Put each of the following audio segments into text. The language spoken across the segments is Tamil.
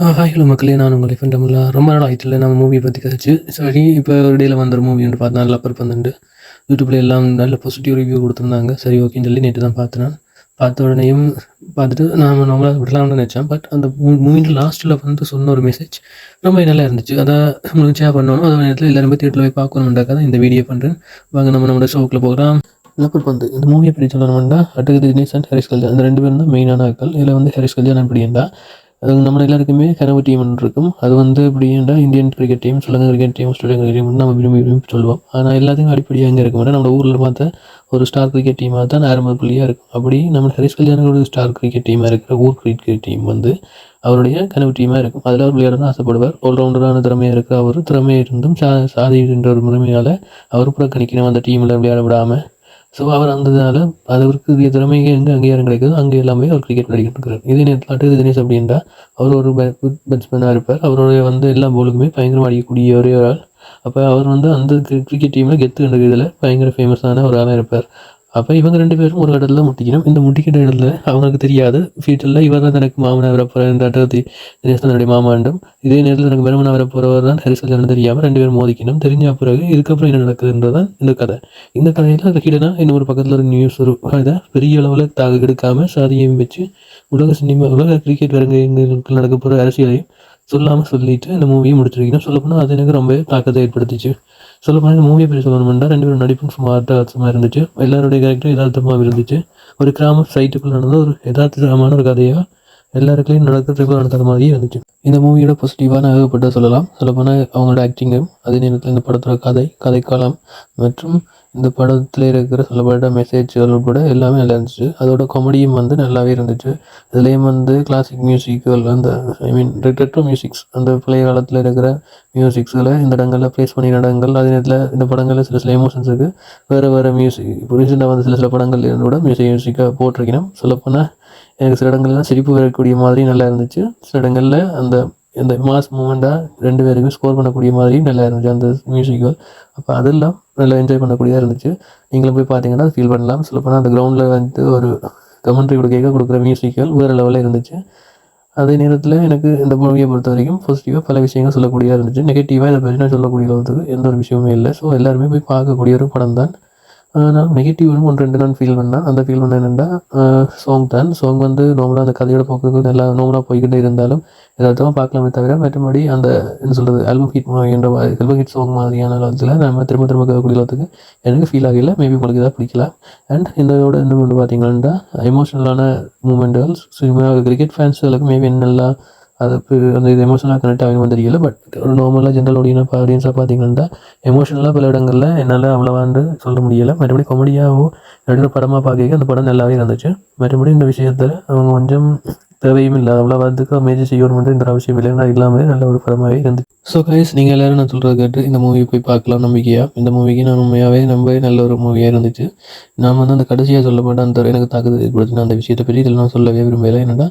ஹாய் ஹலோ மக்களே, நான் உங்களை ஃபண்டமுல்லா. ரொம்ப நாள் ஆயிட்டில்ல நம்ம மூவியை பற்றி கதைச்சு. சரி, இப்போ ஒரு டேயில் வந்த ஒரு மூவி ஒன்று பார்த்து நல்லா பருப்பந்துண்டு யூடியூப்ல எல்லாம் நல்ல பாசிட்டிவ் ரிவ்யூ கொடுத்துருந்தாங்க. சரி ஓகேன்னு சொல்லி நேற்று தான் பார்த்தேன். பார்த்த உடனேயும் பார்த்துட்டு நான் நம்மளால் விடலாம்னு நினச்சேன். பட் அந்த மூவியின் லாஸ்ட்டில் வந்து சொன்ன ஒரு மெசேஜ் ரொம்ப நல்லா இருந்துச்சு. அதை நம்மளுக்கு ஷேர் பண்ணணும். அதே நேரத்தில் எல்லாருமே தேட்டரில் போய் பார்க்கணும்டாக்க தான் இந்த வீடியோ பண்ணுறேன். வாங்க நம்மளோட ஷோக்கில் போகலாம். லப்பர் பந்து இந்த மூவியை பற்றி சொல்லணும்னா அடுத்தது தினேஷ் அண்ட் ஹரிஷ் கல்யாண் அந்த ரெண்டு பேரும் தான் மெயினான ஆட்கள். இதில் வந்து ஹரிஷ் கல்யாணம் எப்படின்னா அது நம்ம எல்லாருக்குமே கனவு டீம் ஒன்று இருக்கும். அது வந்து எப்படின்னா Indian cricket team, Sri Lanka cricket team, Australian cricket team நம்ம விரும்பி விரும்பி சொல்லுவோம். ஆனால் எல்லாத்துக்கும் அடிப்படையாக எங்கே இருக்கும் நம்ம ஊரில் பார்த்த ஒரு ஸ்டார் கிரிக்கெட் டீமாக தான் ஆரம்பக்குள்ளேயே இருக்கும். அப்படி நம்ம ஹரிஷ் கல்யாணோட ஸ்டார் கிரிக்கெட் டீமாக இருக்கிற ஊர் கிரிக்கெட் டீம் வந்து அவருடைய கனவு டீமாக இருக்கும். அதில் அவர் விளையாடணும் ஆசைப்படுவார். ஆல்ரவுண்டரான திறமையாக இருக்கிற அவர் திறமையாக இருந்தும் சாதி என்ற ஒரு முறைமையால் அவர் புறக்கணிக்கணும் அந்த டீமில் விளையாட விடாமல். ஸோ அவர் அந்ததுனால அவருக்கு திறமைக்கு எங்கே அங்கீகாரம் கிடைக்குதோ அங்கே எல்லாமே அவர் கிரிக்கெட் விளையாடிட்டு இருக்கிறார். இதே நேரத்தில் அடுத்தது தினேஷ் அப்படின்றா அவர் ஒரு குட் பேட்ஸ்மேனாக இருப்பார். அவருடைய வந்து எல்லா போலுக்குமே பயங்கரமாக அடிக்கக்கூடிய ஒரே ஒரு ஆள். அப்போ அவர் வந்து அந்த கிரிக்கெட் டீமில் கெத்து என்ற இதில் பயங்கர ஃபேமஸான ஒரு ஆளாக இருப்பார். அப்போ இவங்க ரெண்டு பேரும் ஒரு இடத்துல முட்டிக்கணும். இந்த முட்டிக்கிட்ட இடத்துல அவங்களுக்கு தெரியாது ஃபியூச்சரில் இவர் தான் எனக்கு மாமனாக வரப்போகிற இந்த அட்டகத்தி தினேஷ் தன்னுடைய மாமாண்டும் இதே நேரத்தில் எனக்கு மருமனாக வரப்போகிறவர் தான் ஹரிஷ் கல்யாணம் தெரியாமல் ரெண்டு பேரும் மோதிக்கணும். தெரிஞ்ச பிறகு இதுக்கப்புறம் என்ன நடக்குதுன்றதான் இந்த கதை. இந்த கதையில் ஹிடனா இன்னொரு பக்கத்தில் ஒரு நியூஸ் ஒரு இதை பெரிய அளவில் எடுக்காமல் சாதியையும் வச்சு உலக சினிமா உலக கிரிக்கெட் அரங்குகளுக்கு நடக்க போகிற அரசியலையும் சொல்லாமல் சொல்லிட்டு இந்த மூவியை முடிச்சிருக்கணும். சொல்லப்போனால் அது எனக்கு ரொம்ப தாக்கத்தை ஏற்படுத்திச்சு. சொல்லப்போனால் இந்த மூவியை பற்றி சொல்லணும்னா ரெண்டு பேரும் நடிப்பும் சும்மா அட்டகாசமாக இருந்துச்சு. எல்லாருடைய கேரக்டரும் யதார்த்தமாக இருந்துச்சு. ஒரு கிராம சைட்டுக்குள்ள நடந்த ஒரு யதார்த்தமான ஒரு கதையாக எல்லாருக்குலையும் நடக்கிறதுக்குள்ள நடக்கிற மாதிரியே இருந்துச்சு. இந்த மூவியோட பாசிட்டிவான ஏகப்பட்ட சொல்லலாம். சொல்லப்போனால் அவங்களோட ஆக்டிங்கும் அதே நேரத்தில் இந்த படத்தோட கதைக்காலம் மற்றும் இந்த படத்தில் இருக்கிற சொல்லப்பட்ட மெசேஜ்கள் கூட எல்லாமே நல்லா இருந்துச்சு. அதோட காமெடியும் வந்து நல்லாவே இருந்துச்சு. இதுலேயும் வந்து கிளாசிக் மியூசிக்கள் அந்த ரெட்ரோ மியூசிக்ஸ் அந்த பழைய காலத்தில் இருக்கிற மியூசிக்ஸில் இந்த இடங்களில் ப்ளேஸ் பண்ணி இடங்கள் அதே நேரத்தில் இந்த படங்களில் சில எமோஷன்ஸுக்கு வேறு மியூசிக் இப்போ ரீசெண்டாக வந்து சில படங்கள் கூட மியூசிக்காக போட்டிருக்கணும். சொல்லப்போனால் எனக்கு சில இடங்கள்லாம் சிரிப்பு வரக்கூடிய மாதிரி நல்லா இருந்துச்சு. சில இடங்களில் அந்த இந்த மாஸ் மூமெண்ட்டாக ரெண்டு பேருமே ஸ்கோர் பண்ணக்கூடிய மாதிரி நல்லா இருந்துச்சு அந்த மியூசிக்கள். அப்போ அதெல்லாம் நல்லா என்ஜாய் பண்ணக்கூடியதாக இருந்துச்சு. நீங்களும் போய் பார்த்தீங்கன்னா ஃபீல் பண்ணலாம். சொல்லப்போனால் அந்த கிரவுண்டில் வந்து ஒரு கமெண்ட்ரி கொடுக்குற மியூசிக்கள் வேறு லெவலில் இருந்துச்சு. அதே நேரத்தில் எனக்கு இந்த மூவியை பொறுத்த வரைக்கும் பாசிட்டிவாக பல விஷயங்கள் சொல்லக்கூடியதாக இருந்துச்சு. நெகட்டிவாக இதை பற்றி நான் சொல்லக்கூடிய அளவுக்கு எந்த ஒரு விஷயமே இல்லை. ஸோ எல்லாருமே போய் பார்க்கக்கூடிய ஒரு படம் தான். நான் நெகட்டிவ்னு ஒன்று ரெண்டு நான் ஃபீல் பண்ணேன். அந்த ஃபீல் பண்ண என்னென்னா சாங் வந்து நார்மலாக அந்த கதையோட போக்குக்கு நல்லா நார்மலாக போய்கிட்டே இருந்தாலும் எதார்த்தமாக பார்க்கலாமே தவிர மற்றபடி அந்த என்ன சொல்கிறது ஆல்பம் ஹிட் சாங் மாதிரியான காலத்தில் நம்ம திரும்ப கேட்கக்கூடிய அளவுக்கு எனக்கு ஃபீல் ஆகலை. மேபி உங்களுக்கு இதாக பிடிக்கலாம். அண்ட் இதோட இன்னும் ஒன்று பார்த்தீங்கன்னா எமோஷனலான மூமெண்ட்டுகள் சினிமா கிரிக்கெட் ஃபேன்ஸுகளுக்கு மேபி என்னெல்லாம் அதுக்கு அந்த இது எமோஷனலாக கனெக்ட் ஆகணும் தெரியல. பட் ஒரு நார்மலாக ஜென்ரல் ஆடியன்ஸாக பார்த்தீங்கன்னா எமோஷனலாக பல இடங்களில் என்னால் அவ்வளோவாண்டு சொல்ல முடியலை. மற்றபடி காமெடியாகவோ நடுகிற படமாக பார்க்க அந்த படம் நல்லாவே இருந்துச்சு. மற்றபடி இந்த விஷயத்தில் அவங்க கொஞ்சம் தேவையும் இல்லை. அவ்வளோ அதுக்கு மேஜர் செய்யணும் இந்த அவசியம் இல்லைன்னா இல்லாமல் நல்ல ஒரு படமாகவே இருந்துச்சு. ஸோ கைஸ், நீங்கள் எல்லோரும் நான் சொல்கிறத கேட்டு இந்த மூவி போய் பார்க்கலாம் நம்பிக்கையாக. இந்த மூவிக்கு நான் உண்மையாகவே நல்ல ஒரு மூவியாக இருந்துச்சு. நான் வந்து அந்த கடைசியாக சொல்லப்பட்ட அந்த எனக்கு தாக்குதல் ஏற்படுத்தின அந்த விஷயத்தை பற்றி இதில் நான் சொல்லவே விரும்பலை. என்னென்னா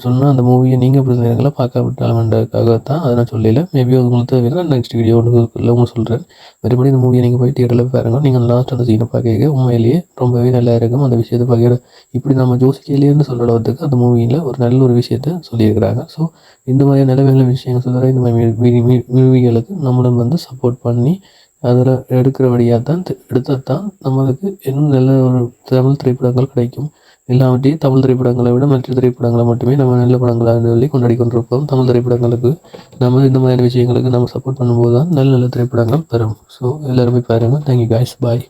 சொன்னால் அந்த மூவியை நீங்கள் எப்படி நேரங்களை பார்க்க விட்டாலும்ன்றதுக்காக தான் அதை நான் சொல்லலை. மேபி உங்களுக்கு தேவையில்லை நெக்ஸ்ட் வீடியோ உங்களுக்கு சொல்கிறேன். மறுபடியும் இந்த மூவியை நீங்கள் போய் தியேட்டரில் பாருங்கள். நீங்கள் லாஸ்ட் அந்த சீனை பார்க்க உண்மையிலேயே ரொம்பவே நல்லா இருக்கும். அந்த விஷயத்தை பார்க்க இப்படி நம்ம யோசிக்கலையேன்னு சொல்கிறதுக்கு அந்த மூவியில் ஒரு நல்ல ஒரு விஷயத்தை சொல்லியிருக்கிறாங்க. ஸோ இந்த மாதிரி நல்ல விஷயங்கள் சொல்கிற இந்த மாதிரி மூவிகளுக்கு நம்மளும் வந்து சப்போர்ட் பண்ணி அதில் எடுத்தால் தான் நம்மளுக்கு இன்னும் நல்ல ஒரு தமிழ் திரைப்படங்கள் கிடைக்கும். இல்லாமட்டி தமிழ் திரைப்படங்களை விட மற்ற திரைப்படங்களை மட்டுமே நம்ம நல்ல படங்களாக சொல்லி கொண்டாடி கொண்டிருப்போம். தமிழ் திரைப்படங்களுக்கு நம்ம இந்த மாதிரியான விஷயங்களுக்கு நம்ம சப்போர்ட் பண்ணும்போது தான் நல்ல திரைப்படங்கள் பெறும். ஸோ எல்லோருமே பாருங்கள். தேங்க்யூ காய்ஸ், பாய்.